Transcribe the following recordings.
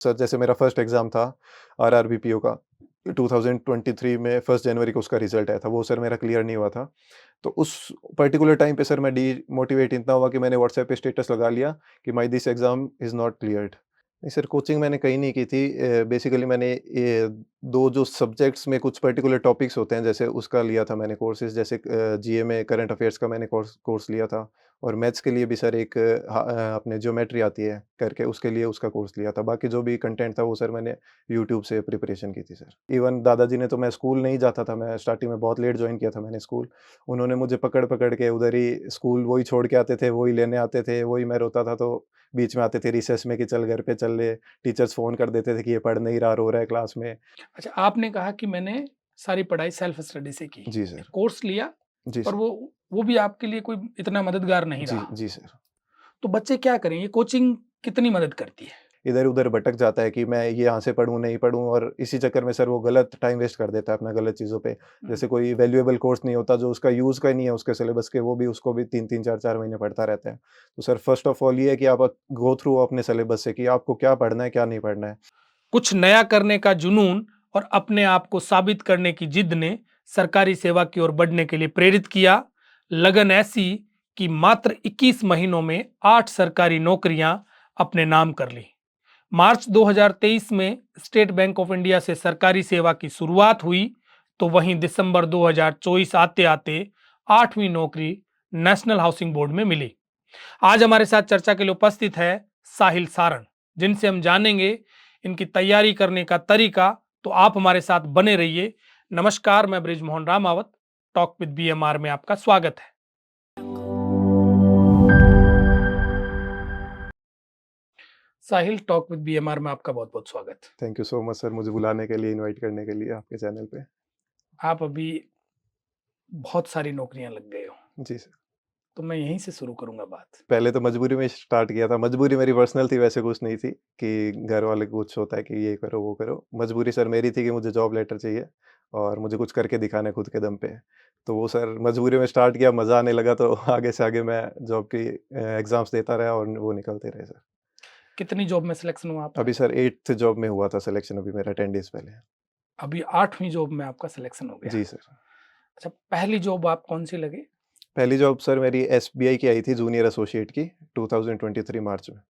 Sir जैसे मेरा first exam था आरआरबी-पीओ का 2023 में 1 जनवरी को उसका रिज़ल्ट आया था, वो सर मेरा क्लियर नहीं हुआ था। तो उस पर्टिकुलर टाइम पे सर मैं डीमोटिवेट इतना हुआ कि मैंने व्हाट्सएप पे स्टेटस लगा लिया कि my this exam is not cleared. नहीं सर, कोचिंग मैंने कहीं नहीं की थी। बेसिकली मैंने 2 जो सब्जेक्ट्स में कुछ पर्टिकुलर टॉपिक्स होते हैं, जैसे उसका लिया था मैंने कोर्सेज़, जैसे जीए में करंट अफेयर्स का मैंने कोर्स लिया था और मैथ्स के लिए भी सर एक अपने ज्योमेट्री आती है करके, उसके लिए उसका कोर्स लिया था। बाकी जो भी कंटेंट था वो सर मैंने यूट्यूब से प्रिपरेशन की थी सर। इवन दादाजी ने तो, मैं स्कूल नहीं जाता था, मैं स्टार्टिंग में बहुत लेट जॉइन किया था मैंने स्कूल। उन्होंने मुझे पकड़-पकड़ के उधर ही स्कूल वही छोड़ के आते थे, वही लेने आते थे, वही मैं रोता था तो बीच में आते थे रिसेस में कि चल घर पे चल ले। टीचर्स फ़ोन कर देते थे कि ये पढ़ नहीं रहा, रो रहा है क्लास में। अच्छा, आपने कहा कि मैंने सारी पढ़ाई सेल्फ स्टडी से की। जी एक सर। कोर्स लिया, जी पर सर। वो भी आपके लिए कोई इतना मददगार नहीं जी, रहा। जी सर। तो बच्चे क्या करें? ये कोचिंग कितनी मदद करती है? इधर-उधर भटक जाता है कि मैं ये यहाँ से पढ़ूँ, नहीं पढ़ूँ, और इसी चक्कर में सर वो गलत टाइम वेस्ट कर देता है अपना गलत चीज़ों पे। हुँ। जैसे कोई वैल्यूएबल कोर्स नहीं होता जो उसका यूज़ का ही नहीं है उसके सिलेबस के, वो भी उसको भी 3-3 4-4 महीने पढ़ता रहता है। तो सर फर्स्ट ऑफ ऑल ये है कि आप गो थ्रू अपने सिलेबस से कि आपको क्या पढ़ना है, क्या नहीं पढ़ना है। कुछ नया करने का जुनून और अपने आप को साबित करने की जिद ने सरकारी सेवा की ओर बढ़ने के लिए प्रेरित किया। लगन ऐसी कि मात्र 21 महीनों में 8 सरकारी नौकरियां अपने नाम कर ली। मार्च 2023 में स्टेट बैंक ऑफ इंडिया से सरकारी सेवा की शुरुआत हुई, तो वहीं दिसंबर 2024 आते-आते 8वीं नौकरी नेशनल हाउसिंग बोर्ड में मिली। आज हमारे साथ चर्चा के लिए उपस्थित है साहिल सारण, जिनसे हम जानेंगे इनकी तैयारी करने का तरीका। तो आप हमारे साथ बने रहिए। नमस्कार, मैं Brijmohan Ramawat, talk with BMR में आपका स्वागत है। साहिल, टॉक विद बीएमआर में आपका बहुत बहुत स्वागत। Thank you so much sir, मुझे बुलाने के लिए, इनवाइट करने के लिए आपके चैनल पे। आप अभी बहुत सारी नौकरियां लग गए हो, जी सर। तो मैं यहीं से शुरू करूंगा बात। पहले तो मजबूरी में स्टार्ट किया था। मजबूरी मेरी पर्सनल थी, वैसे कुछ नहीं थी कि घर वाले को कुछ होता है कि ये करो, वो करो। मजबूरी सर मेरी थी कि मुझे जॉब लेटर चाहिए और मुझे कुछ करके दिखाना है खुद के दम पे। तो वो सर मजबूरी में स्टार्ट किया, मज़ा आने लगा तो आगे से आगे मैं जॉब की एग्ज़ाम्स देता रहा और वो निकलते रहे सर। कितनी जॉब में सिलेक्शन हुआ आपका? अभी सर 8th जॉब में हुआ था सिलेक्शन, अभी मेरा 10 डेज़ पहले। अभी 8वीं जॉब में आपका सिलेक्शन हो गया। जी सर। अच्छा, पहली जॉब आप कौन सी लगी? पहली जॉब सर मेरी एसबीआई की आई थी, जूनियर एसोसिएट की, 2023 मार्च में।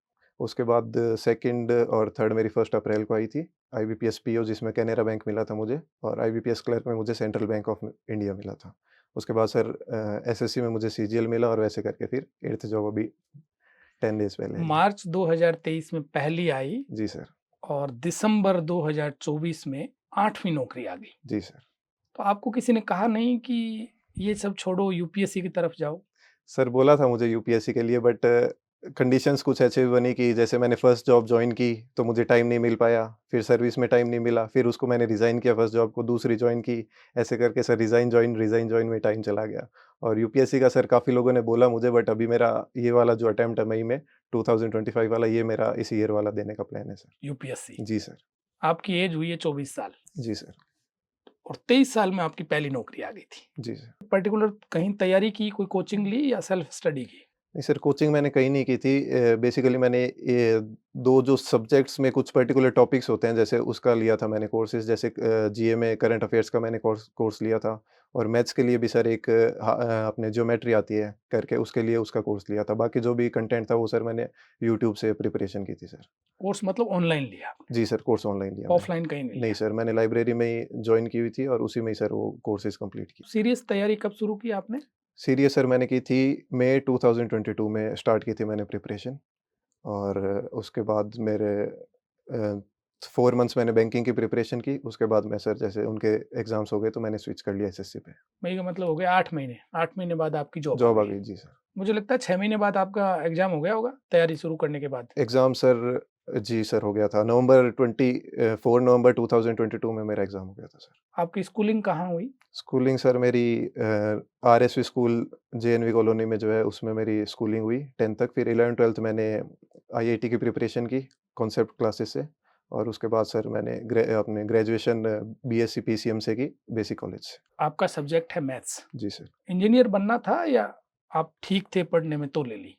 उसके बाद सेकंड और थर्ड मेरी 1 अप्रैल को आई थी, आईबीपीएस पीओ, जिसमें कैनरा बैंक मिला था मुझे, और आईबीपीएस क्लर्क में मुझे सेंट्रल बैंक ऑफ इंडिया मिला था। उसके बाद सर एसएससी में मुझे सीजीएल मिला और वैसे करके फिर 8th जॉब अभी 10 डेज़ पहले आई है। मार्च 2023 में पहली आई जी सर। और दिसंबर 2024 में 8वीं नौकरी आ गई। जी सर। तो आपको किसी ने कहा नहीं कि ये सब छोड़ो, यूपीएससी की तरफ जाओ? सर बोला था मुझे यूपीएससी के लिए, बट कंडीशंस कुछ ऐसे बनी कि जैसे मैंने फर्स्ट जॉब जॉइन की तो मुझे टाइम नहीं मिल पाया, फिर सर्विस में टाइम नहीं मिला, फिर उसको मैंने रिज़ाइन किया फर्स्ट जॉब को, दूसरी जॉइन की, ऐसे करके सर रिज़ाइन जॉइन में टाइम चला गया। और यूपीएससी का सर काफ़ी लोगों ने बोला मुझे, बट अभी मेरा ये वाला जो अटेम्प्ट है मई में 2025 वाला, ये मेरा इस ईयर वाला देने का प्लान है सर। यूपीएससी। जी सर। आपकी एज हुई है 24 साल जी सर। और 23 साल में आपकी पहली नौकरी आ गई थी। जी सर। पर्टिकुलर कहीं तैयारी की, कोई कोचिंग ली या सेल्फ स्टडी की? नहीं सर, कोचिंग मैंने कहीं नहीं की थी। बेसिकली मैंने ये 2 जो सब्जेक्ट्स में कुछ पर्टिकुलर टॉपिक्स होते हैं, जैसे उसका लिया था मैंने कोर्सेज़, जैसे जीए में करंट अफेयर्स का मैंने कोर्स लिया था और मैथ्स के लिए भी सर एक अपने ज्योमेट्री आती है करके, उसके लिए उसका कोर्स लिया था। बाकी जो भी कंटेंट था वो सर मैंने यूट्यूब से प्रिपरेशन की थी सर। कोर्स मतलब ऑनलाइन लिया आपने? जी सर, कोर्स ऑनलाइन लिया मैंने। ऑफलाइन कहीं नहीं नहीं लिया? सर, मैंने लाइब्रेरी में ही जॉइन की हुई थी और उसी में ही सर वो कोर्सेज़ कंप्लीट किए। सीरियस तैयारी कब शुरू की आपने? सीरीएस सर मैंने की थी मई 2022 में स्टार्ट की थी मैंने प्रिपरेशन। और उसके बाद मेरे 4 मंथ्स मैंने बैंकिंग की प्रिपरेशन की। उसके बाद मैं सर जैसे उनके एग्ज़ाम्स हो गए तो मैंने स्विच कर लिया एसएससी पे। मई का मतलब हो गया 8 महीने। 8 महीने बाद आपकी जॉब आ जॉब आ गई। गई, जी सर। मुझे लगता है 6 महीने बाद आपका एग्ज़ाम हो गया होगा, तैयारी शुरू करने के बाद? एग्ज़ाम सर, जी सर, हो गया था। 4 नवंबर 2022 में मेरा एग्ज़ाम हो गया था सर। आपकी स्कूलिंग कहाँ हुई? स्कूलिंग सर मेरी आरएसवी स्कूल जेएनवी कॉलोनी में जो है उसमें मेरी स्कूलिंग हुई 10th तक। फिर 11th-12th मैंने आईआईटी की प्रिपरेशन की कॉन्सेप्ट क्लासेस से, और उसके बाद सर मैंने अपने ग्रेजुएशन बीएससी पीसीएम से की बेसिक कॉलेज से। आपका सब्जेक्ट है मैथ्स। जी सर। इंजीनियर बनना था या आप ठीक थे पढ़ने में तो ले ली?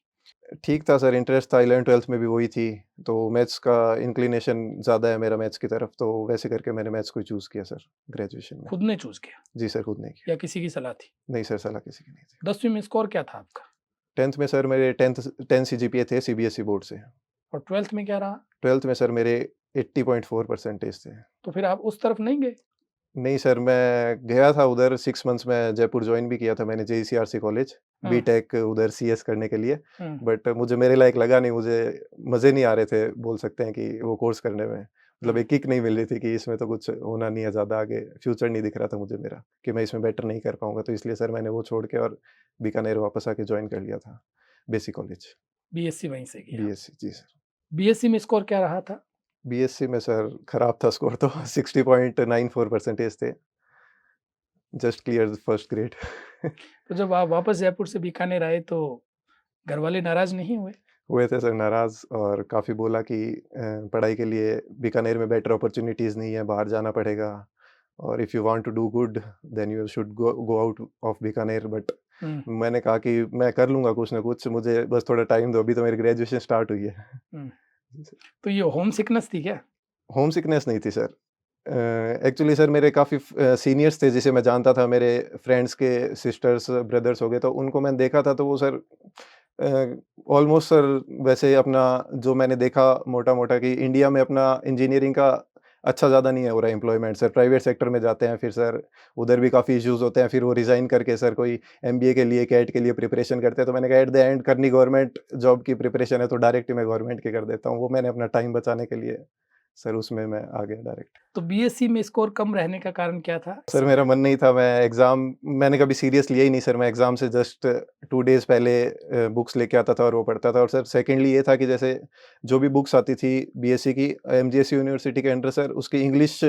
ठीक था सर, इंटरेस्ट था, 11th-12th में भी वही थी, तो मैथ्स का इंक्लिनेशन ज़्यादा है मेरा मैथ्स की तरफ, तो वैसे करके मैंने मैथ्स को ही चूज़ किया सर ग्रेजुएशन में। खुद ने चूज किया जी सर, खुद नहीं किया। या किसी की सलाह थी? नहीं सर, सलाह किसी की नहीं थी। 10वीं में स्कोर क्या था आपका? 10th में सर मेरे 10 सीजीपीए थे सीबीएसई बोर्ड से। और 12th में क्या रहा? 12th में सर मेरे 80.4 परसेंटेज थे। तो फिर आप उस तरफ नहीं गए? नहीं सर, मैं गया था उधर 6 मंथ्स में जयपुर जॉइन भी किया था मैंने जेईसीआरसी कॉलेज, हाँ। बीटेक उधर सीएस करने के लिए, हम्म, बट मुझे मेरे लायक लगा नहीं, मुझे मज़े नहीं आ रहे थे, बोल सकते हैं कि वो कोर्स करने में। मतलब एक किक नहीं मिल रही थी कि इसमें तो कुछ होना नहीं है ज़्यादा आगे, फ्यूचर नहीं दिख रहा था मुझे मेरा, कि मैं इसमें बेटर नहीं कर पाऊँगा, तो इसलिए सर मैंने वो छोड़ के और बीकानेर वापस आके जॉइन कर लिया था, बेसिक कॉलेज, बीएससी वहीं से किया। बीएससी। जी सर। बीएससी में स्कोर क्या रहा था? बीएससी में सर खराब था स्कोर तो 60.94 परसेंटेज थे, just clear the first grade. तो जब आप वापस जयपुर से बीकानेर आए तो घर वाले नाराज नहीं हुए? हुए थे सर नाराज़ और काफ़ी बोला कि पढ़ाई के लिए बीकानेर में बेटर अपॉर्च्युनिटीज़ नहीं है, बाहर जाना पड़ेगा और if you want to do good then you should go go out of Bikaner, but hmm, मैंने कहा कि मैं कर लूँगा कुछ ना कुछ, मुझे बस थोड़ा टाइम दो, अभी तो मेरी ग्रेजुएशन स्टार्ट हुई है। हम्म। जी सर। तो ये होम सिकनेस थी क्या? होम सिकनेस नहीं थी सर। एक्चुअली सर मेरे काफ़ी सीनियर्स थे जिसे मैं जानता था, मेरे फ्रेंड्स के सिस्टर्स, ब्रदर्स हो गए, तो उनको मैंने देखा था, तो वो सर ऑलमोस्ट सर वैसे अपना जो मैंने देखा मोटा-मोटा कि इंडिया में अपना इंजीनियरिंग का अच्छा ज़्यादा नहीं है हो रहा है एम्प्लॉयमेंट सर, प्राइवेट सेक्टर में जाते हैं, फिर सर उधर भी काफ़ी इश्यूज़ होते हैं, फिर वो रिज़ाइन करके सर कोई एमबीए के लिए, कैट के लिए प्रिपरेशन करते हैं, तो मैंने कहा एट द एंड करनी गवर्नमेंट जॉब की प्रिपरेशन है, तो डायरेक्ट ही मैं गवर्नमेंट की कर देता हूँ। वो मैंने अपना टाइम बचाने के लिए सर उसमें मैं आ गया डायरेक्ट। तो बीएससी में स्कोर कम रहने का कारण क्या था? सर मेरा मन नहीं था, मैं एग्ज़ाम मैंने कभी सीरियस लिया ही नहीं सर, मैं एग्ज़ाम से जस्ट 2 डेज़ पहले बुक्स लेके आता था और वो पढ़ता था, और सर सेकेंडली ये था कि जैसे जो भी बुक्स आती थी बीएससी की एमजीएस यूनिवर्सिटी के अंडर सर, उसकी इंग्लिश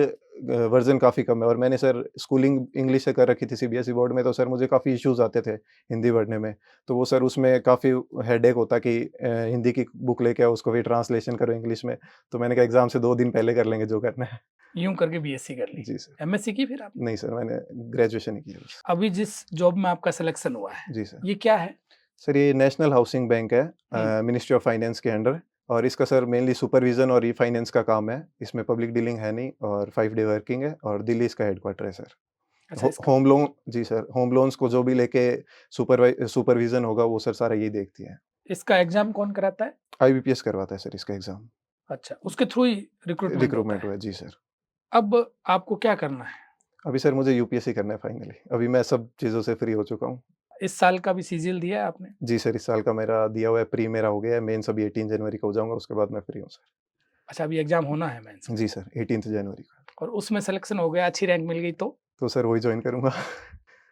वर्ज़न काफ़ी कम है, और मैंने सर स्कूलिंग इंग्लिश से कर रखी थी सीबीएसई बोर्ड में, तो सर मुझे काफ़ी इश्यूज़ आते थे हिंदी पढ़ने में। तो वो सर उसमें काफ़ी हेडेक होता कि हिंदी की बुक लेके आओ, उसको फिर ट्रांसलेशन करो इंग्लिश में, तो मैंने कहा एग्ज़ाम से 2 दिन पहले कर लेंगे जो करना है। यूं करके बीएससी कर ली। जी सर। एमएससी की फिर आपने? नहीं सर, मैंने ग्रेजुएशन ही किया बस। अभी जिस जॉब में आपका सिलेक्शन हुआ है जी सर। ये क्या है? सर ये नेशनल हाउसिंग बैंक है, मिनिस्ट्री ऑफ फाइनेंस के अंडर, और इसका सर मेनली सुपरविज़न और रीफाइनेंस का काम है। इसमें पब्लिक डीलिंग है नहीं, और 5 डे वर्किंग है, और दिल्ली इसका हेडक्वार्टर है सर। अच्छा, इसका होम लोन, जी सर, होम लोन्स को जो भी लेके सुपरविज़न होगा वो सर सारा यही देखती है। इसका एग्जाम कौन कराता है? आईबीपीएस करवाता है सर इसका एग्ज़ाम। अच्छा, उसके थ्रू ही रिक्रूटमेंट होता रिक्रूटमेंट है। हुआ है, जी सर। अब आपको क्या करना है? अभी सर मुझे यूपीएससी करना है फाइनली। अभी मैं सब चीज़ों से फ्री हो चुका हूँ। इस साल का भी सीजीएल दिया है आपने? जी सर, इस साल का मेरा दिया हुआ है, प्री मेरा हो गया है, मेंस अभी 18 जनवरी को हो जाऊँगा, उसके बाद मैं फ्री हूँ सर। अच्छा, अभी एग्जाम होना है मेंस में जी सर, 18th जनवरी को। और उसमें सिलेक्शन हो गया, अच्छी रैंक मिल गई तो सर वही जॉइन करूँगा।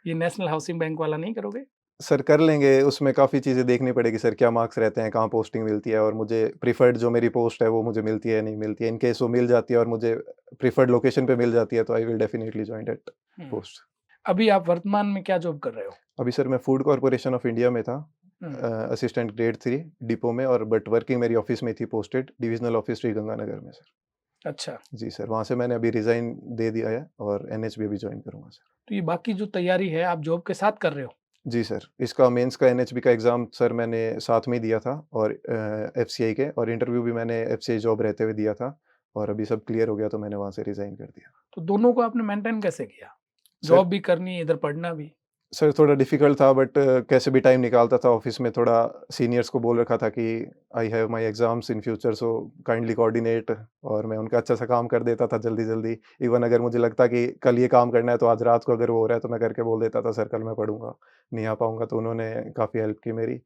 ये नेशनल हाउसिंग बैंक वाला नहीं करोगे? सर कर लेंगे, उसमें काफ़ी चीज़ें देखनी पड़ेगी सर, क्या मार्क्स रहते हैं, कहाँ पोस्टिंग मिलती है, और मुझे प्रेफर्ड जो मेरी पोस्ट है वो मुझे मिलती है, नहीं मिलती है। इन केस वो मिल जाती है और मुझे प्रेफर्ड लोकेशन पे मिल जाती है, तो I will definitely join that hmm, post. अभी आप वर्तमान में क्या जॉब कर रहे हो? अभी सर मैं फूड कॉर्पोरेशन ऑफ इंडिया में था, हम्म, असिस्टेंट ग्रेड 3 डिपो में, और बट वर्किंग मेरी ऑफ़िस में थी, posted divisional office Shri Ganganagar में सर। अच्छा, जी सर, वहाँ से मैंने अभी रिज़ाइन दे दिया है और एनएचबी अभी जॉइन करूँगा सर। तो ये बाकी जो तैयारी है आप जॉब के साथ कर रहे हो? जी सर, इसका मेंस का एनएचबी का एग्ज़ाम सर मैंने साथ में ही दिया था, और एफसीआई के, और इंटरव्यू भी मैंने एफसीआई जॉब रहते हुए दिया था, और अभी सब क्लियर हो गया, तो मैंने वहाँ से रिज़ाइन कर दिया। तो दोनों को आपने मेंटेन कैसे किया? सर जॉब भी करनी, इधर पढ़ना भी? सर थोड़ा डिफ़िकल्ट था, बट कैसे भी टाइम निकालता था, ऑफ़िस में थोड़ा सीनियर्स को बोल रखा था कि I have my exams in future, so kindly coordinate, और मैं उनका अच्छा सा काम कर देता था जल्दी-जल्दी। इवन अगर मुझे लगता कि कल ये काम करना है, तो आज रात को अगर वो हो रहा है, तो मैं करके बोल देता था सर कल मैं पढ़ूँगा, नहीं आ पाऊँगा, तो उन्होंने काफ़ी हेल्प की मेरी।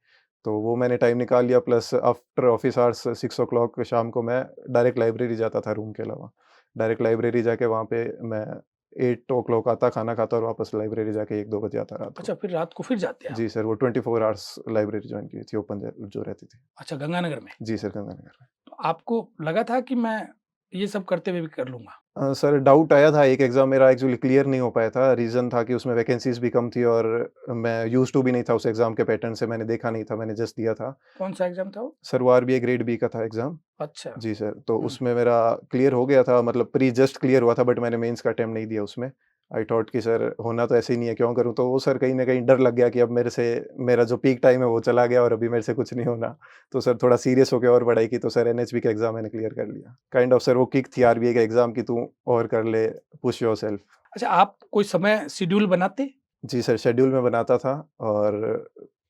तो वो मैंने टाइम निकाल लिया, प्लस आफ्टर ऑफ़िस आवर्स 6 ओ क्लॉक शाम को मैं डायरेक्ट लाइब्रेरी जाता था रूम के अलावा। डायरेक्ट लाइब्रेरी जाके वहाँ पे मैं 8 ओ क्लॉक आता, खाना खाता, और वापस लाइब्रेरी जाके 1-2 बजे आता रात को। अच्छा, फिर रात को फिर जाते हैं आप? जी सर, वो 24 आवर्स लाइब्रेरी जॉइन की थी, ओपन जो रहती थी। अच्छा, गंगानगर में। जी सर, गंगानगर में। तो आपको लगा था कि मैं ये सब करते हुए भी कर लूँगा? सर डाउट आया था, एक एग्ज़ाम मेरा एक्चुअली क्लियर नहीं हो पाया था, रीज़न था कि उसमें वैकेंसीज़ भी कम थी, और मैं यूज़्ड टू भी नहीं था उस एग्ज़ाम के पैटर्न से, मैंने देखा नहीं था, मैंने जस्ट दिया था। कौन-सा एग्ज़ाम था वो? सर वो आरबीआई ग्रेड बी का था एग्ज़ाम। अच्छा। जी सर, तो हुँ, उसमें मेरा क्लियर हो गया था, मतलब प्री जस्ट क्लियर हुआ था, बट मैंने मेंस का अटेम्प्ट नहीं दिया उसमें। आई थॉट कि सर होना तो ऐसे ही नहीं है, क्यों करूँ? तो वो सर कहीं न कहीं डर लग गया कि अब मेरे से मेरा जो पीक टाइम है वो चला गया और अभी मेरे से कुछ नहीं होना। तो सर थोड़ा सीरियस होके और पढ़ाई की, तो सर एनएचबी का एग्ज़ाम मैंने क्लियर कर लिया। काइंड ऑफ सर वो किक थी आरबीआई का एग्ज़ाम कि तू और कर ले, पुश योरसेल्फ। अच्छा, आप कोई समय शेड्यूल बनाते? जी सर, शेड्यूल मैं बनाता था और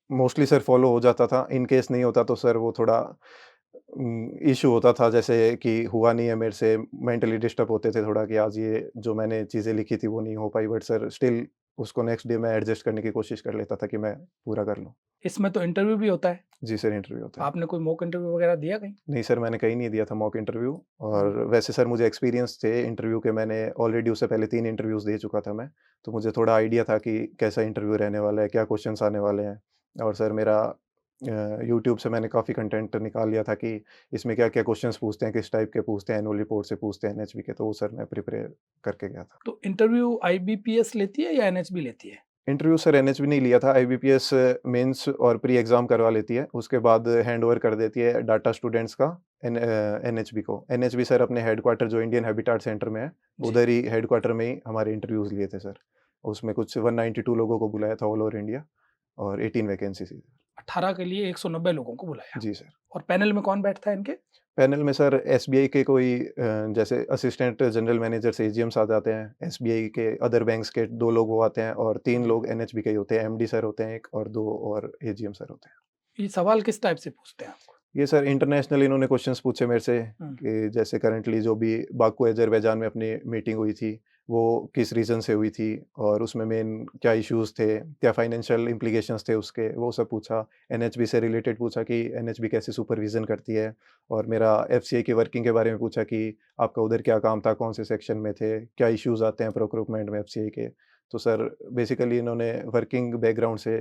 मोस्टली सर फ़ॉलो हो जाता था। इन केस नहीं होता तो सर वो थोड़ा इश्यू होता था, जैसे कि हुआ नहीं है मेरे से, मेंटली डिस्टर्ब होते थे थोड़ा कि आज ये जो मैंने चीज़ें लिखी थी वो नहीं हो पाई, बट सर स्टिल उसको नेक्स्ट डे मैं एडजस्ट करने की कोशिश कर लेता था कि मैं पूरा कर लूँ। इसमें तो इंटरव्यू भी होता है। जी सर, इंटरव्यू होता है। आपने कोई मॉक इंटरव्यू वगैरह दिया कहीं? नहीं सर, मैंने कहीं नहीं दिया था मॉक इंटरव्यू, और हुँ। वैसे सर मुझे एक्सपीरियंस थे इंटरव्यू के, मैंने ऑलरेडी उससे पहले 3 इंटरव्यूज़ दे चुका था मैं। तो मुझे थोड़ा आइडिया था कि कैसा इंटरव्यू रहने वाला है, क्या क्वेश्चन्स आने वाले हैं। और सर मेरा यूट्यूब से मैंने काफ़ी कंटेंट निकाल लिया था कि इसमें क्या-क्या क्वेश्चन्स पूछते हैं, किस टाइप के पूछते हैं, एनुअल रिपोर्ट से पूछते हैं, एनएचबी के, तो वो सर मैं प्रिपेयर करके गया था। तो इंटरव्यू आईबीपीएस लेती है या एनएचबी लेती है? इंटरव्यू सर एनएचबी नहीं लिया था, आईबीपीएस मेंस और प्री एग्ज़ाम करवा लेती है, उसके बाद हैंडओवर कर देती है डाटा स्टूडेंट्स का एनएचबी को। एनएचबी सर अपने हेडक्वार्टर जो इंडियन हैबिtat सेंटर में है, जी। उधर ही हेडक्वार्टर में ही हमारे इंटरव्यूज़ लिए थे सर। उसमें कुछ 192 लोगों को बुलाया था ऑल ओवर इंडिया, और 18 वैकेंसी थी। 18 के लिए 190 लोगों को बुलाया। जी सर। और पैनल में कौन बैठता है इनके? पैनल में सर एसबीआई के कोई जैसे असिस्टेंट जनरल मैनेजर से एजीएम्स आ जाते हैं, एसबीआई के अदर बैंक्स के 2 लोग वो आते हैं, और 3 हुँ। लोग एनएचबी के ही होते हैं, एमडी सर होते हैं 1 और 2 और एजीएम सर होते हैं। ये सवाल किस टाइप से पूछते हैं आपको? ये सर इंटरनेशनल इन्होंने क्वेश्चंस पूछे मेरे से हुँ। कि जैसे करंटली जो भी बाकू अज़रबैजान में अपनी मीटिंग हुई थी, वो किस रीज़न से हुई थी और उसमें मेन क्या इश्यूज़ थे, क्या फाइनेंशियल इम्प्लीकेशंस थे उसके, वो सब पूछा। एनएचबी से रिलेटेड पूछा कि एनएचबी कैसे सुपरविज़न करती है, और मेरा एफसीआई की वर्किंग के बारे में पूछा कि आपका उधर क्या काम था, कौन से सेक्शन में थे, क्या इश्यूज़ आते हैं प्रोक्यूरमेंट में एफसीआई के। तो सर बेसिकली इन्होंने वर्किंग बैकग्राउंड से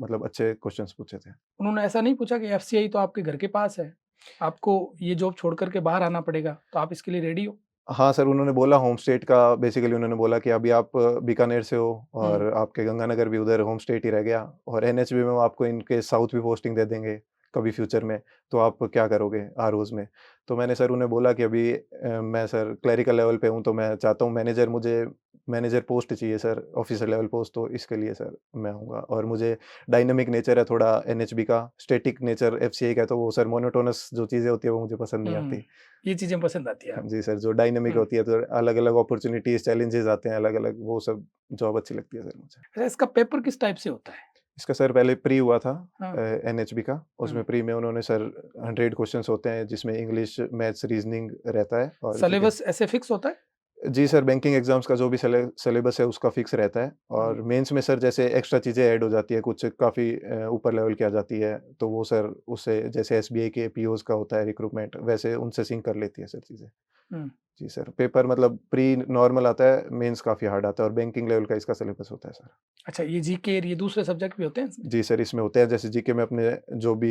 मतलब अच्छे क्वेश्चंस पूछे थे। उन्होंने ऐसा नहीं पूछा कि एफसीआई तो आपके घर के पास है, आपको ये जॉब छोड़ कर के बाहर आना पड़ेगा, तो आप इसके लिए रेडी हो? हाँ सर, उन्होंने बोला होम स्टेट का, बेसिकली उन्होंने बोला कि अभी आप बीकानेर से हो हुँ। और आपके गंगानगर भी उधर होम स्टेट ही रह गया, और एनएचबी में वो आपको इन केस साउथ भी पोस्टिंग दे देंगे कभी फ्यूचर में, तो आप क्या करोगे आरओज़ में? तो मैंने सर उन्हें बोला कि अभी मैं सर क्लेरिकल लेवल पे हूँ, तो मैं चाहता हूँ मैनेजर, मुझे मैनेजर पोस्ट चाहिए सर, ऑफिसर लेवल पोस्ट, तो इसके लिए सर मैं आऊँगा। और मुझे डायनामिक नेचर है थोड़ा एनएचबी का, स्टैटिक नेचर एफसीआई का है, तो वो सर मोनोटोनस जो चीज़ें होती है वो मुझे पसंद नहीं हुँ। आती। ये चीज़ें पसंद आती है हाँ आपको? जी सर, जो डायनामिक हुँ। होती है तो अलग-अलग अपॉर्च्युनिटीज़, चैलेंजेज़ आते हैं अलग-अलग, वो सब जॉब अच्छी लगती है सर मुझे। अच्छा, इसका पेपर किस टाइप से होता है? इसका सर पहले प्री हुआ था हाँ। एनएचबी का, उसमें हुँ। प्री में उन्होंने सर 100 क्वेश्चन्स होते हैं जिसमें इंग्लिश, मैथ्स, रीज़निंग रहता है, और जीके। सिलेबस ऐसे फिक्स होता है? जी सर, बैंकिंग एग्ज़ाम्स का जो भी सिलेबस है उसका फिक्स रहता है, हुँ। और मेंस में सर जैसे एक्स्ट्रा चीज़ें ऐड हो जाती है, कुछ काफ़ी ऊपर लेवल की आ जाती है, तो वो सर उससे जैसे एसबीआई के पीओज़ का होता है रिक्रूटमेंट, वैसे उनसे सिंक कर लेती है सर चीज़ें। हुँ। जी सर, पेपर मतलब प्री नॉर्मल आता है, मेंस काफ़ी हार्ड आता है, और बैंकिंग लेवल का इसका सिलेबस होता है सर। अच्छा, ये जीके और ये दूसरे सब्जेक्ट भी होते हैं इसमें? जी सर, इसमें होते हैं जैसे जीके में अपने जो भी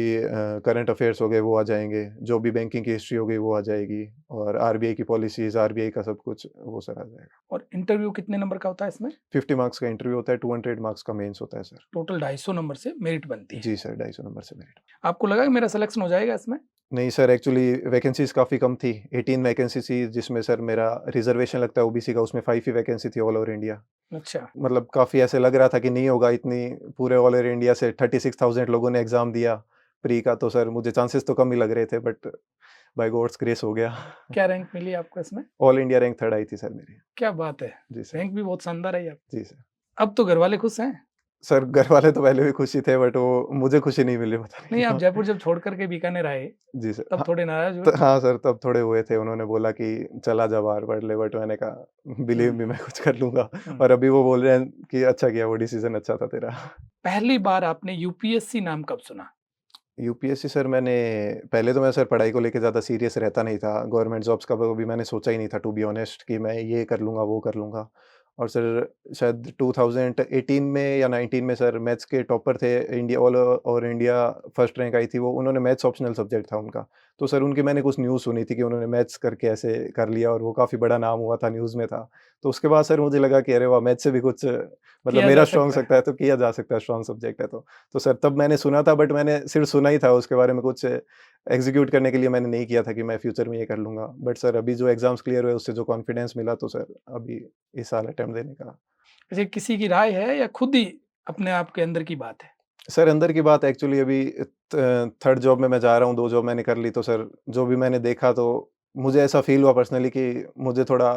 करंट अफ़ेयर्स हो गए वो आ जाएँगे, जो भी बैंकिंग की हिस्ट्री हो गई वो आ जाएगी, और आरबीआई की पॉलिसीज़, आरबीआई का सब कुछ वो सर आ जाएगा। और इंटरव्यू कितने नंबर का होता है इसमें? 50 मार्क्स का इंटरव्यू होता है, 200 मार्क्स का मेंस होता है सर। टोटल 250 नंबर से मेरिट बनती है। जी सर, 250 नंबर से मेरिट। आपको लगा कि मेरा सिलेक्शन हो जाएगा इसमें? नहीं सर, एक्चुअली वैकेंसीज़ काफ़ी कम थी, 18 वैकेंसी थी, जिसमें सर मेरा रिज़र्वेशन लगता है ओबीसी का, उसमें 5 ही वैकेंसी थी ऑल ओवर इंडिया। अच्छा। मतलब काफ़ी ऐसे लग रहा था कि नहीं होगा, इतनी पूरे ऑल ओवर इंडिया से 36,000 लोगों ने एग्ज़ाम दिया प्री का, तो सर मुझे चांसेस तो कम ही लग रहे थे, बट बाय गॉड्स ग्रेस हो गया। क्या रैंक मिली आपको इसमें? ऑल इंडिया रैंक 3rd आई थी सर मेरी। क्या बात है! जी सर। रैंक भी बहुत शानदार है आप। जी सर। अब तो घरवाले खुश हैं? सर घरवाले तो पहले भी खुश ही थे, बट वो मुझे खुशी नहीं मिली, पता नहीं नहीं, आप क्यों? जयपुर जब छोड़ कर के बीकानेर आए, जी सर। तब हाँ, थोड़े नाराज़ हुए? तो हाँ सर, तब थोड़े हुए थे, उन्होंने बोला कि चला जा बाहर पढ़ ले, बट मैंने कहा बिलीव मी हुँ, मैं कुछ कर लूँगा, हुँ। और अभी वो बोल रहे हैं कि अच्छा किया, वो डिसीज़न अच्छा था तेरा। पहली बार आपने यूपीएससी नाम कब सुना? यूपीएससी सर मैंने पहले तो मैं सर पढ़ाई को लेके ज़्यादा सीरियस रहता नहीं था। गवर्नमेंट जॉब्स का कभी मैंने सोचा ही नहीं था टू बी ऑनेस्ट कि मैं ये कर लूँगा, वो कर लूँगा। और सर शायद 2018 में या 19 में सर मैथ्स के टॉपर थे India, all over India first rank आई थी वो, उन्होंने मैथ्स ऑप्शनल सब्जेक्ट था उनका। तो सर उनकी मैंने कुछ न्यूज़ सुनी थी कि उन्होंने मैथ्स करके ऐसे कर लिया, और वो काफ़ी बड़ा नाम हुआ था, न्यूज़ में था। तो उसके बाद सर मुझे लगा कि अरे वाह! मैथ्स से भी कुछ मतलब किया जा मेरा स्ट्रॉन्ग सकता है। सकता है, तो किया जा सकता है, स्ट्रॉन्ग सब्जेक्ट है तो। तो सर तब मैंने सुना था, बट मैंने सिर्फ़ सुना ही था, उसके बारे में कुछ एग्ज़ीक्यूट करने के लिए मैंने नहीं किया था कि मैं फ्यूचर में ये कर लूँगा। बट सर अभी जो एग्ज़ाम्स क्लियर हुए उससे जो कॉन्फिडेंस मिला, तो सर अभी इस साल अटेम्प्ट देने का। अच्छा, किसी की राय है या खुद ही अपने आप के अंदर की बात है? सर अंदर की बात एक्चुअली अभी थर्ड जॉब में मैं जा रहा हूँ, 2 जॉब मैंने कर ली तो सर जो भी मैंने देखा तो मुझे ऐसा फ़ील हुआ पर्सनली कि मुझे थोड़ा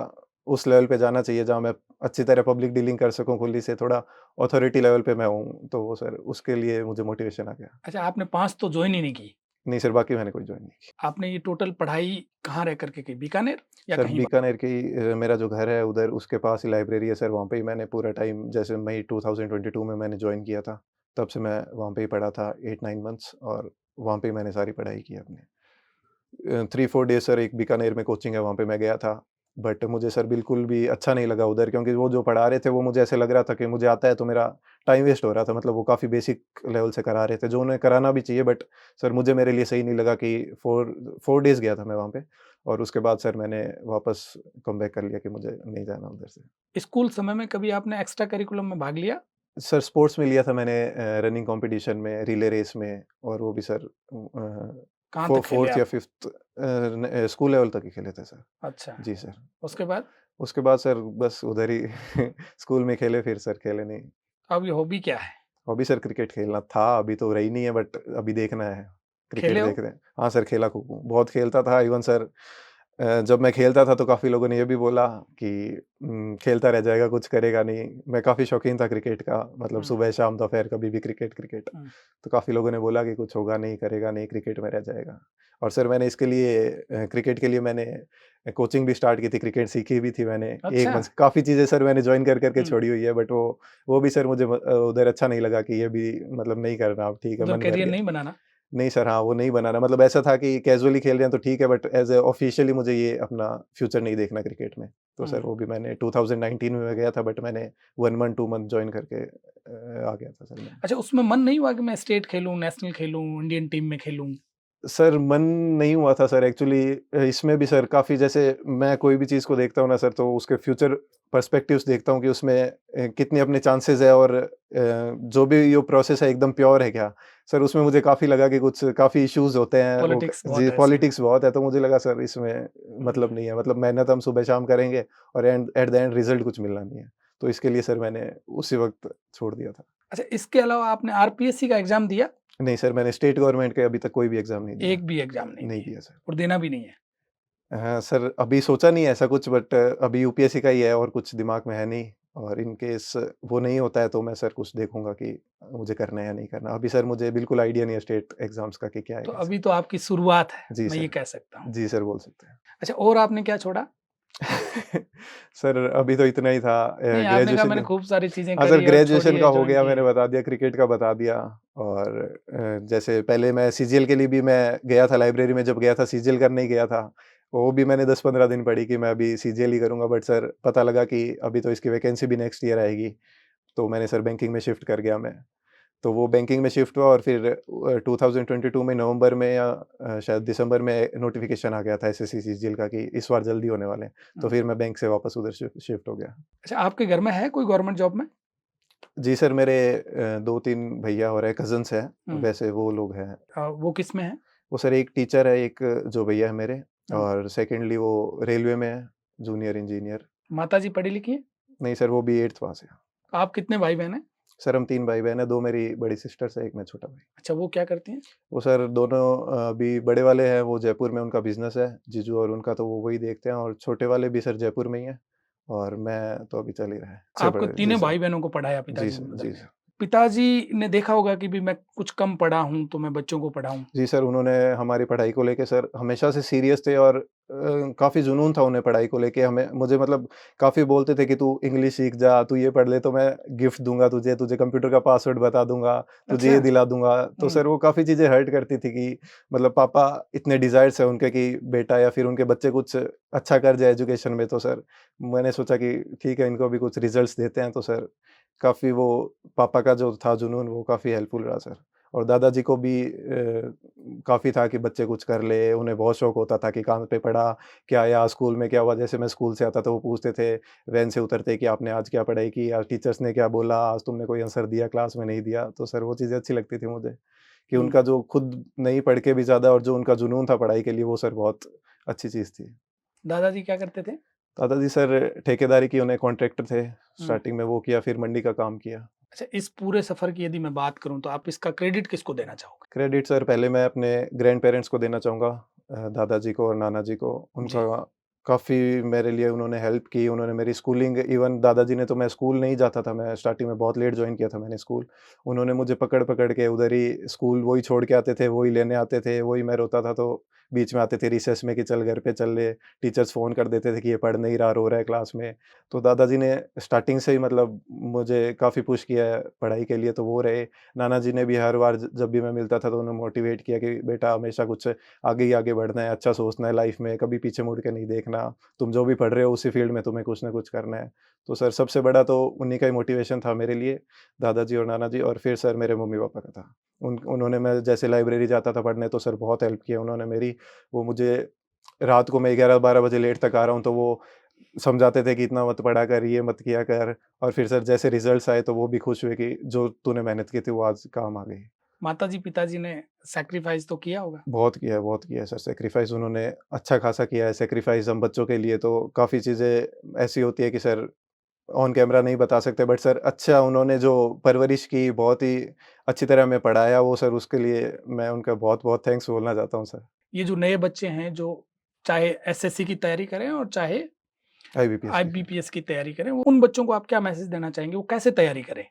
उस लेवल पे जाना चाहिए जहाँ मैं अच्छी तरह पब्लिक डीलिंग कर सकूँ खुली से, थोड़ा अथॉरिटी लेवल पे मैं हूँ, तो वो सर उसके लिए मुझे मोटिवेशन आ गया। अच्छा, आपने 5 तो जॉइन ही नहीं की। नहीं सर, बाकी मैंने कोई जॉइन नहीं की। आपने ये टोटल पढ़ाई कहाँ रह कर के की? बीकानेर या सर कहीं बीकानेर की मेरा जो घर है उधर उसके पास ही लाइब्रेरी है सर, वहाँ पे ही मैंने पूरा टाइम जैसे मई 2022 में मैंने जॉइन किया था, तब से मैं वहाँ पे ही पढ़ा था 8-9 मंथ्स और वहाँ पे ही मैंने सारी पढ़ाई की अपनी। 3-4 डेज़ सर एक बीकानेर में कोचिंग है वहाँ पे मैं गया था। बट मुझे सर बिल्कुल भी अच्छा नहीं लगा उधर क्योंकि वो जो पढ़ा रहे थे वो मुझे ऐसे लग रहा था कि मुझे आता है तो मेरा टाइम वेस्ट हो रहा था। मतलब वो काफ़ी बेसिक लेवल से करा रहे थे जो उन्हें कराना भी चाहिए बट सर मुझे मेरे लिए सही नहीं लगा कि 4 डेज़ गया था मैं वहाँ पे और उसके बाद सर मैंने वापस कमबैक कर लिया कि मुझे नहीं जाना उधर से। स्कूल समय में कभी आपने एक्स्ट्रा करिकुलम में भाग लिया? सर स्पोर्ट्स में लिया था मैंने रनिंग कॉम्पिटिशन में, रिले रेस में और वो भी सर कहाँ तक खेले 4th या आप? 5th स्कूल लेवल तक ही खेले थे सर। अच्छा, जी सर। उसके बाद? उसके बाद सर बस उधर ही स्कूल में खेले फिर सर खेले नहीं। अब ये हॉबी क्या है? हॉबी सर क्रिकेट खेलना था, अभी तो रही नहीं है बट अभी देखना है। क्रिकेट खेले हो? देख रहे हैं। हाँ सर, खेला खूब हूँ, बहुत खेलता था इवन सर जब मैं खेलता था तो काफ़ी लोगों ने ये भी बोला कि खेलता रह जाएगा, कुछ करेगा नहीं। मैं काफ़ी शौकीन था क्रिकेट का, मतलब हुँ, सुबह, शाम, दोपहर कभी भी क्रिकेट, क्रिकेट। हुँ, तो काफ़ी लोगों ने बोला कि कुछ होगा नहीं, करेगा नहीं, क्रिकेट में रह जाएगा। और सर मैंने इसके लिए क्रिकेट के लिए मैंने कोचिंग भी स्टार्ट की थी, क्रिकेट सीखी भी थी मैंने 1 अच्छा, मंथ काफ़ी चीज़ें सर मैंने जॉइन कर के हुँ, छोड़ी हुई है बट वो भी सर मुझे उधर अच्छा नहीं लगा कि ये भी मतलब नहीं करना अब ठीक है, उधर मन भर करियर गया। नहीं बनाना? नहीं सर, हाँ, वो नहीं बनाना मतलब ऐसा था कि कैज़ुअली खेल रहे हैं तो ठीक है बट ऐज़ अ ऑफ़िशियली मुझे ये अपना फ्यूचर नहीं देखना क्रिकेट में। तो हुँ, सर वो भी मैंने 2019 में मैं गया था बट मैंने 1 मंथ 2 मंथ जॉइन करके आ गया था सर मैं। अच्छा, उसमें मन नहीं हुआ कि मैं स्टेट खेलूँ, नेशनल खेलूँ, इंडियन टीम में खेलूँ? सर मन नहीं हुआ था सर एक्चुअली इसमें भी सर काफ़ी जैसे मैं कोई भी चीज़ को देखता हूँ ना सर तो उसके फ्यूचर पर्सपेक्टिव्स देखता हूँ कि उसमें कितने अपने चांसेस है और जो भी ये प्रोसेस है एकदम प्योर है क्या? सर उसमें मुझे काफ़ी लगा कि कुछ काफ़ी इश्यूज़ होते हैं वो क पॉलिटिक्स बहुत जी, है इसमें। पॉलिटिक्स बहुत है तो मुझे लगा सर इसमें हुँ, मतलब नहीं है मतलब मेहनत हम सुबह-शाम करेंगे और एट द एंड रिज़ल्ट कुछ मिलना नहीं है। तो इसके लिए सर मैंने उसी वक़्त छोड़ दिया था। अच्छा, इसके अलावा आपने आरपीएससी का एग्ज़ाम दिया? नहीं सर मैंने स्टेट गवर्नमेंट के अभी तक कोई भी एग्ज़ाम नहीं दिया। एक भी एग्ज़ाम नहीं नहीं दिए दिया सर। और देना भी नहीं है। हाँ, सर अभी सोचा नहीं है ऐसा कुछ बट अभी यूपीएससी का ही है और कुछ दिमाग में है नहीं और इन केस वो नहीं होता है तो मैं सर कुछ देखूँगा कि मुझे करना है या नहीं करना। अभी सर मुझे बिल्कुल आइडिया नहीं है स्टेट एग्ज़ाम्स का कि क्या है तो कैसे? अभी तो आपकी शुरुआत है, जी मैं ये सर। कह सकता हूँ। जी सर, बोल सकते हैं। अच्छा, और आपने क्या छोड़ा? सर अभी तो इतना ही था नहीं, आपने कहा ग्रेजुएशन मैंने खूब सारी चीज़ें हाँ सर, करी है और छोड़ी ग्रेजुएशन का है, हो जॉइन गया की मैंने है। बता दिया, क्रिकेट का बता दिया और जैसे पहले मैं सीजीएल के लिए भी मैं गया था लाइब्रेरी में जब गया था सीजीएल करने ही गया था। वो भी मैंने 10-15 दिन पढ़ी कि मैं अभी सीजीएल ही करूँगा बट सर पता लगा कि अभी तो इसकी वैकेंसी भी नेक्स्ट ईयर आएगी। तो मैंने सर बैंकिंग में शिफ्ट कर गया मैं। तो वो बैंकिंग में शिफ्ट हुआ और फिर 2022 में नवंबर में या शायद दिसंबर में नोटिफ़िकेशन आ गया था एसएससी सीजीएल का कि इस बार जल्दी होने वाले हैं। तो हुँ। फिर मैं बैंक से वापस उधर शिफ्ट हो गया। अच्छा, आपके घर में है कोई गवर्नमेंट जॉब में? जी सर, मेरे 2-3 भैया और कज़िन्स हैं, हुँ। वैसे वो लोग हैं। वो किस में है? वो सर एक टीचर है, एक जो भैया है मेरे हुँ। और सेकंडली वो रेलवे में है, जूनियर इंजीनियर। माताजी पढ़ी लिखी हैं? नहीं सर, वो भी 8th पास है। आप कितने भाई-बहन हैं? सर हम 3 भाई-बहन हैं, 2 मेरी बड़ी सिस्टर्स हैं, 1 मैं छोटा भाई। अच्छा, वो क्या करती हैं? वो सर दोनों अभी बड़े वाले हैं, वो जयपुर में उनका बिज़नेस है, जीजू और उनका तो वो वही देखते हैं और छोटे वाले भी सर जयपुर में ही हैं और मैं तो अभी चल ही रहा है। से आपको बड़े जी तीनों सर। भाई-बहनों को पढ़ाया जी पिताजी सर, ने मतलब जी ने। सर। पिताजी ने देखा होगा कि भी मैं कुछ कम पढ़ा हूँ, तो मैं बच्चों को पढ़ाऊँ। जी सर, उन्होंने हमारी पढ़ाई को लेके सर हमेशा से सीरियस थे और काफ़ी जुनून था उन्हें पढ़ाई को लेके हमें मुझे मतलब काफ़ी बोलते थे कि तू इंग्लिश सीख जा, तू ये पढ़ ले तो मैं गिफ्ट दूँगा तुझे, तुझे कंप्यूटर का पासवर्ड बता दूँगा, तुझे अच्छा। ये दिला दूँगा। तो हुँ, सर वो काफ़ी चीज़ें हर्ट करती थी कि मतलब पापा इतने डिज़ायर्स हैं उनके कि बेटा या फिर उनके बच्चे कुछ अच्छा कर जाए एजुकेशन में तो सर मैंने सोचा कि ठीक है इनको भी कुछ रिज़ल्ट्स देते हैं तो सर काफ़ी वो पापा का जो था जुनून वो काफ़ी हेल्पफुल रहा सर। और दादाजी को भी काफ़ी था कि बच्चे कुछ कर ले, उन्हें बहुत शौक होता था कि कहाँ पे पढ़ा, क्या आया, स्कूल में क्या हुआ? जैसे मैं स्कूल से आता तो वो पूछते थे वैन से उतरते कि आपने आज क्या पढ़ाई की? आज टीचर्स ने क्या बोला? आज तुमने कोई आंसर दिया क्लास में नहीं दिया? तो सर वो चीज़ें अच्छी लगती थी मुझे, कि हुँ। उनका जो खुद नहीं पढ़ के भी ज़्यादा और जो उनका जुनून था पढ़ाई के लिए वो सर बहुत अच्छी चीज़ थी। दादाजी क्या करते थे? दादाजी सर ठेकेदारी की, उन्हें कॉन्ट्रैक्टर थे, हम्म। स्टार्टिंग में वो किया, फिर मंडी का काम किया। अच्छा, इस पूरे सफर की यदि मैं बात करूं तो आप इसका क्रेडिट किसको देना चाहोगे? क्रेडिट सर पहले मैं अपने ग्रैंड पेरेंट्स को देना चाहूँगा, दादाजी को और नाना जी को। जी। उनका काफ़ी मेरे लिए उन्होंने हेल्प की, उन्होंने मेरी स्कूलिंग, इवन दादाजी ने तो, मैं स्कूल नहीं जाता था, मैं स्टार्टिंग में बहुत लेट जॉइन किया था मैंने स्कूल। उन्होंने मुझे पकड़-पकड़ के उधर ही स्कूल वही छोड़ के आते थे, वही लेने आते थे, वही मैं रोता था तो बीच में आते थे रिसेस में कि चल घर पे चल ले। टीचर्स फ़ोन कर देते थे कि ये पढ़ नहीं रहा, रो रहा है क्लास में। तो दादाजी ने स्टार्टिंग से ही मतलब मुझे काफ़ी पुश किया है पढ़ाई के लिए, तो वो रहे। नाना जी ने भी हर बार जब भी मैं मिलता था तो उन्हें मोटिवेट किया कि बेटा हमेशा कुछ आगे ही आगे बढ़ना है, अच्छा सोचना है लाइफ में, कभी पीछे मुड़ के नहीं देखना, तुम जो भी पढ़ रहे हो उसी फील्ड में तुम्हें कुछ ना कुछ करना है। तो सर सबसे बड़ा तो उन्हीं का ही मोटिवेशन था मेरे लिए, दादाजी और नाना जी, और फिर सर मेरे मम्मी पापा का था। उन्होंने, मैं जैसे लाइब्रेरी जाता था पढ़ने तो सर बहुत हेल्प किया उन्होंने मेरी। वो मुझे, रात को मैं 11-12 बजे लेट तक आ रहा हूँ तो वो समझाते थे कि इतना मत पढ़ा कर, ये मत किया कर। और फिर सर जैसे रिजल्ट्स आए तो वो भी खुश हुए कि जो तूने मेहनत की थी वो आज काम आ गई। माताजी पिताजी ने सैक्रिफाइस तो किया होगा। बहुत किया है सर सैक्रिफाइस, उन्होंने अच्छा खासा किया है सैक्रिफाइस। हम बच्चों के लिए तो काफ़ी चीज़ें ऐसी होती है कि सर ऑन कैमरा नहीं बता सकते, बट सर अच्छा उन्होंने जो परवरिश की, बहुत ही अच्छी तरह हमें पढ़ाया, वो सर उसके लिए मैं उनका बहुत-बहुत थैंक्स बोलना चाहता हूँ सर। ये जो नए बच्चे हैं जो चाहे एसएससी की तैयारी करें और चाहे आईबीपीएस की सर। आईबीपीएस की तैयारी करें, उन बच्चों को आप क्या मैसेज देना चाहेंगे? वो कैसे तैयारी करें?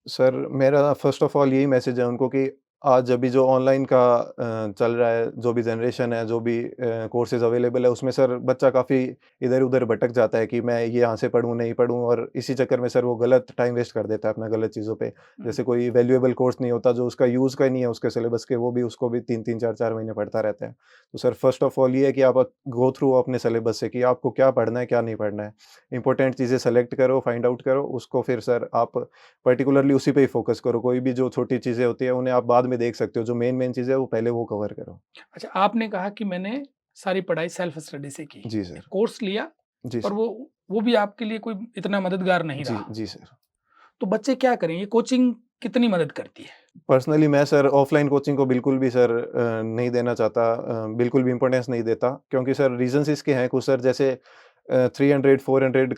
सर मेरा फर्स्ट ऑफ ऑल यही मैसेज है उनको कि आज अभी जो ऑनलाइन का चल रहा है, जो भी जनरेशन है, जो भी कोर्सेज़ अवेलेबल है, उसमें सर बच्चा काफ़ी इधर-उधर भटक जाता है कि मैं ये यहाँ से पढ़ूँ, नहीं पढ़ूँ, और इसी चक्कर में सर वो गलत टाइम वेस्ट कर देता है अपना गलत चीज़ों पे। हुँ। जैसे कोई वैल्यूएबल कोर्स नहीं होता जो उसका यूज़ का ही नहीं है उसके सिलेबस के, वो भी उसको भी 3-3 4-4 महीने पढ़ता रहता है। तो सर फर्स्ट ऑफ ऑल ये है कि आप गो थ्रू अपने सिलेबस से कि आपको क्या पढ़ना है, क्या नहीं पढ़ना है। इम्पोर्टेंट चीज़ें सेलेक्ट करो, फाइंड आउट करो, उसको फिर सर आप पर्टिकुलरली उसी पे ही फ़ोकस करो। कोई भी जो छोटी चीज़ें होती हैं, उन्हें आप बाद में देख सकते हो। जो मेन चीज़ें हैं, वो पहले वो कवर करो। अच्छा, आपने कहा कि मैंने सारी पढ़ाई सेल्फ स्टडी से की। जी सर। कोर्स लिया, जी पर सर। वो भी आपके लिए कोई इतना मददगार नहीं जी, रहा। जी सर। तो बच्चे क्या करें? ये कोचिंग कितनी मदद करती है? पर्सनली मैं सर ऑफ़लाइन कोचिंग को बिल्कुल भी सर नहीं देना चाहता, बिल्कुल भी इम्पोर्टेंस नहीं देता, क्योंकि सर रीज़न्स इसके हैं कुछ सर, जैसे 300 400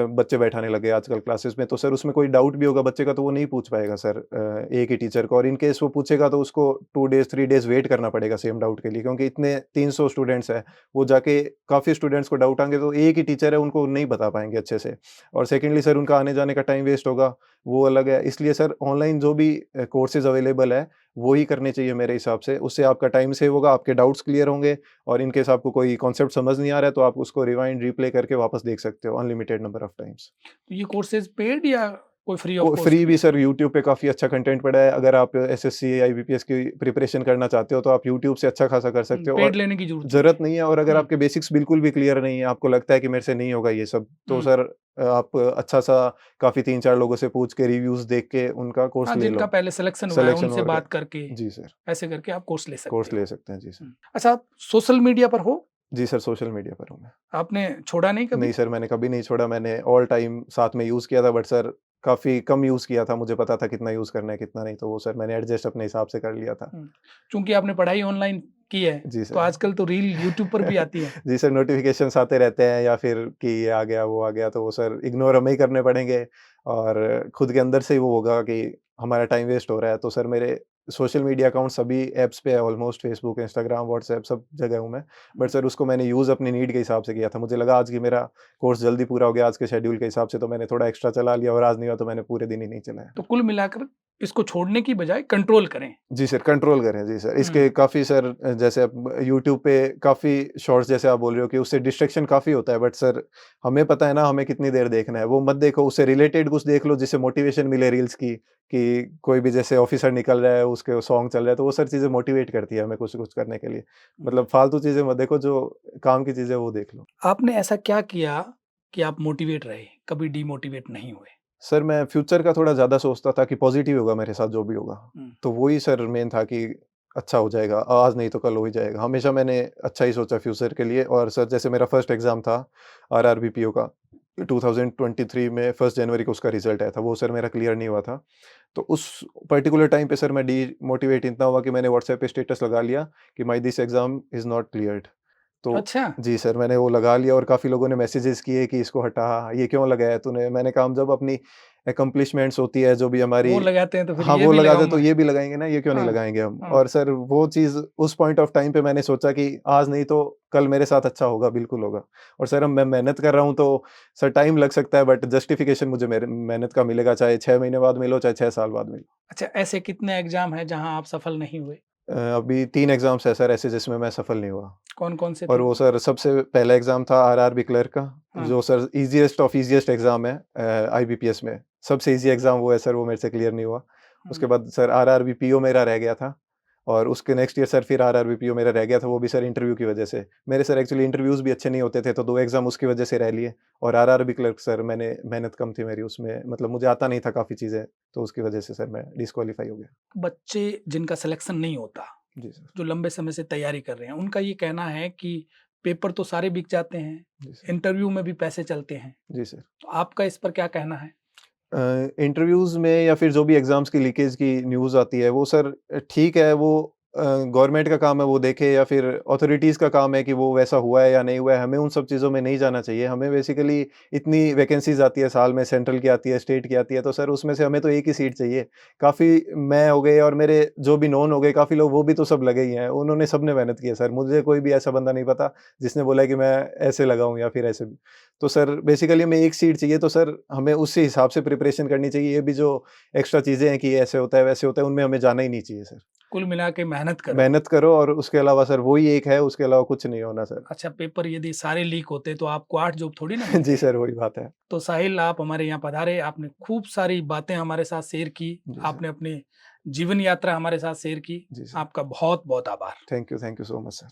बच्चे बैठाने लगे आजकल क्लासेस में, तो सर उसमें कोई डाउट भी होगा बच्चे का तो वो नहीं पूछ पाएगा सर एक ही टीचर को, और इन केस वो पूछेगा तो उसको 2 डेज़ 3 डेज़ वेट करना पड़ेगा सेम डाउट के लिए, क्योंकि इतने 300 स्टूडेंट्स हैं, वो जाके काफ़ी स्टूडेंट्स को डाउट आएँगे तो एक ही टीचर है, उनको नहीं बता पाएँगे अच्छे से। और सेकंडली सर उनका आने-जाने का टाइम वेस्ट होगा, वो अलग है। इसलिए सर ऑनलाइन जो भी कोर्सेज़ अवेलेबल है, वो ही करने चाहिए मेरे हिसाब से। उससे आपका टाइम सेव होगा, आपके डाउट्स क्लियर होंगे, और इन केस आपको कोई कॉन्सेप्ट समझ नहीं आ रहा है, तो आप उसको रिवाइंड, रिप्ले करके वापस देख सकते हो अनलिमिटेड नंबर ऑफ टाइम्स। तो ये कोर्सेज़ पेड या कोई फ्री ऑफ को कॉस्ट फ्री भी भी है? सर यूट्यूब पे काफ़ी अच्छा कंटेंट पड़ा है। अगर आप एसएससी, आईबीपीएस की प्रिपरेशन करना चाहते हो, तो आप यूट्यूब से अच्छा खासा कर सकते हो, पेड और लेने की ज़रूरत नहीं ज़रूरत है। नहीं है। और अगर हुँ, आपके बेसिक्स बिल्कुल भी क्लियर नहीं है, आपको लगता है कि मेरे से नहीं होगा ये सब, तो हुँ। सर आप अच्छा-सा काफ़ी 3-4 लोगों से पूछ के, रिव्यूज़ देख के उनका कोर्स हाँ, ले जिनका लो। पहले सिलेक्शन हुआ है सिलेक्शन उनसे और बात करके, जी सर, ऐसे करके आप कोर्स ले सकते कोर्स हो। ले सकते हैं। जी सर। अच्छा, आप सोशल मीडिया पर हो? जी सर, सोशल मीडिया पर हूँ मैं। आपने छोड़ा नहीं नहीं कभी? सर, मैंने कभी नहीं छोड़ा, मैंने ऑल टाइम साथ में यूज़ किया था, बट सर काफ़ी कम यूज़ किया था, मुझे पता था कितना यूज़ करना है, कितना नहीं, तो वो सर मैंने एडजस्ट अपने हिसाब से कर लिया था। हुँ, चूँकि आपने पढ़ाई ऑनलाइन की है, जी तो सर। आजकल तो रील यूट्यूब पर भी आती है। जी सर, नोटिफ़िकेशंस आते रहते हैं, या फिर कि ये आ गया, वो आ गया, तो वो सर इग्नोर हमें ही करने पड़ेंगे, और खुद के अंदर से ही वो होगा कि हमारा टाइम वेस्ट हो रहा है। तो सर मेरे सोशल मीडिया अकाउंट सभी ऐप्स पे है ऑलमोस्ट, फ़ेसबुक, इंस्टाग्राम, व्हाट्सऐप सब जगह हूँ मैं। बट हुँ, सर उसको मैंने यूज़ अपनी नीड के हिसाब से किया था। मुझे लगा आज कि मेरा कोर्स जल्दी पूरा हो गया आज के शेड्यूल के हिसाब से, तो मैंने थोड़ा एक्स्ट्रा चला लिया, और आज नहीं हुआ तो मैंने पूरे दिन ही नहीं चलाया तो फिर। कुल मिलाकर इसको छोड़ने की बजाय कंट्रोल करें। जी सर, कंट्रोल करें। जी सर, हुँ, इसके काफ़ी सर जैसे अब यूट्यूब पे काफ़ी शॉर्ट्स जैसे आप बोल रहे हो कि उससे डिस्ट्रैक्शन काफ़ी होता है, बट सर हमें पता है ना हमें कितनी देर देखना है, वो मत देखो, उससे रिलेटेड कुछ देख लो जिससे मोटिवेशन मिले रील्स की, कि कोई भी जैसे ऑफ़िसर निकल रहा है, उसके सॉन्ग चल रहा है, तो वो सब चीज़ें मोटिवेट करती है हमें कुछ-कुछ करने के लिए। हुँ। मतलब फालतू चीज़ें मत देखो, जो काम की चीज़ें वो देख लो। आपने ऐसा क्या किया कि आप मोटिवेट रहे, कभी डिमोटिवेट नहीं हुए? सर मैं फ्यूचर का थोड़ा ज़्यादा सोचता था कि पॉज़िटिव होगा मेरे साथ जो भी होगा। हुँ, तो वो ही सर मेन था कि अच्छा हो जाएगा, आज नहीं तो कल हो ही जाएगा। हमेशा मैंने अच्छा ही सोचा फ्यूचर के लिए, और सर जैसे मेरा फर्स्ट एग्ज़ाम था आरआरबीपीओ का, 2023 में 1 जनवरी को उसका रिज़ल्ट आया था। वो सर मेरा क्लियर नहीं हुआ था। तो उस पर्टिकुलर टाइम पे सर मैं डीमोटिवेट इतना हुआ कि मैंने व्हाट्सएप पे स्टेटस लगा लिया कि my this exam is not cleared. तो अच्छा, जी सर, मैंने वो लगा लिया और काफ़ी लोगों ने मैसेजेस किए कि इसको हटा, ये क्यों लगाया तूने? मैंने कहा हम जब अपनी अकम्प्लिशमेंट्स होती है, जो भी हमारी वो लगाते हैं तो फिर हाँ, ये वो भी लगाते तो लगाऊँगा। ये भी लगाएँगे ना, ये क्यों नहीं हाँ, लगाएँगे हम? हाँ। और सर वो चीज़ उस पॉइंट ऑफ टाइम पे मैंने सोचा कि आज नहीं तो कल मेरे साथ अच्छा होगा, बिल्कुल होगा। और सर अब मैं मेहनत कर रहा हूँ तो सर टाइम लग सकता है बट जस्टिफिकेशन मुझे मेरे मेहनत का मिलेगा, चाहे 6 महीने बाद मिलो, चाहे 6 साल बाद मिलो। अच्छा, ऐसे कितने एग्ज़ाम हैं जहाँ आप सफल नहीं हुए? अभी 3 एग्ज़ाम्स हैं सर ऐसे जिसमें मैं सफल नहीं हुआ। कौन-कौन से और थे वो वो? सर सबसे पहला एग्ज़ाम था आरआरबी क्लर्क का, हाँ, जो sir easiest of easiest exam है आईबीपीएस में। सबसे ईज़ी एग्ज़ाम वो है सर, वो मेरे से क्लियर नहीं हुआ। हुँ। उसके बाद सर आरआरबी पीओ मेरा रह गया था और उसके नेक्स्ट ईयर सर फिर आरआरबी पीओ मेरा रह गया था, वो भी सर इंटरव्यू की वजह से। मेरे सर एक्चुअली इंटरव्यूज़ भी अच्छे नहीं होते थे, तो 2 एग्ज़ाम उसकी वजह से रह लिए और आरआरबी क्लर्क सर मैंने मेहनत कम थी मेरी उसमें, मतलब मुझे आता नहीं था काफ़ी चीज़ें, तो उसकी वजह से सर मैं डिस्क्वालीफाई हो गया। बच्चे जिनका सिलेक्शन नहीं होता, जी सर। जो लंबे समय से तैयारी कर रहे हैं, उनका ये कहना है कि पेपर तो सारे बिक जाते हैं, जी सर। इंटरव्यू में भी पैसे चलते हैं। जी सर। तो आपका इस पर क्या कहना है? इंटरव्यूज़ में या फिर जो भी एग्ज़ाम्स की लीकेज की न्यूज़ आती है, वो सर ठीक है, वो गवर्नमेंट का काम है वो देखे या फिर अथॉरिटीज़ का काम है कि वो वैसा हुआ है या नहीं हुआ है, हमें उन सब चीज़ों में नहीं जाना चाहिए। हमें बेसिकली इतनी वैकेंसीज़ आती है साल में, सेंट्रल की आती है, स्टेट की आती है, तो सर उसमें से हमें तो एक ही सीट चाहिए। काफ़ी मैं हो गए और मेरे जो भी नोन हो गए, काफ़ी लोग वो भी तो सब लगे ही हैं, उन्होंने सबने मेहनत की है सर। मुझे कोई भी ऐसा बंदा नहीं पता जिसने बोला है कि मैं ऐसे लगाऊँ या फिर ऐसे। तो सर बेसिकली हमें एक सीट चाहिए, तो सर हमें उसी हिसाब से प्रिपरेशन करनी चाहिए। ये भी जो एक्स्ट्रा चीज़ें हैं कि ये ऐसे होता है, वैसे होता है, उनमें हमें जाना ही नहीं चाहिए सर। कुल मिला के मेहनत करो। मेहनत करो और उसके अलावा सर वही एक है, उसके अलावा कुछ नहीं होना सर। अच्छा, पेपर यदि सारे लीक होते तो आपको 8 जॉब थोड़ी ना जी मिलते। सर, वही बात है। तो साहिल, आप हमारे यहाँ पधारे, आपने खूब सारी बातें हमारे साथ शेयर की, जी सर। आपने अपनी जीवन यात्रा हमारे साथ शेयर की। जी सर। आपका बहुत-बहुत आभार। Thank you so much sir.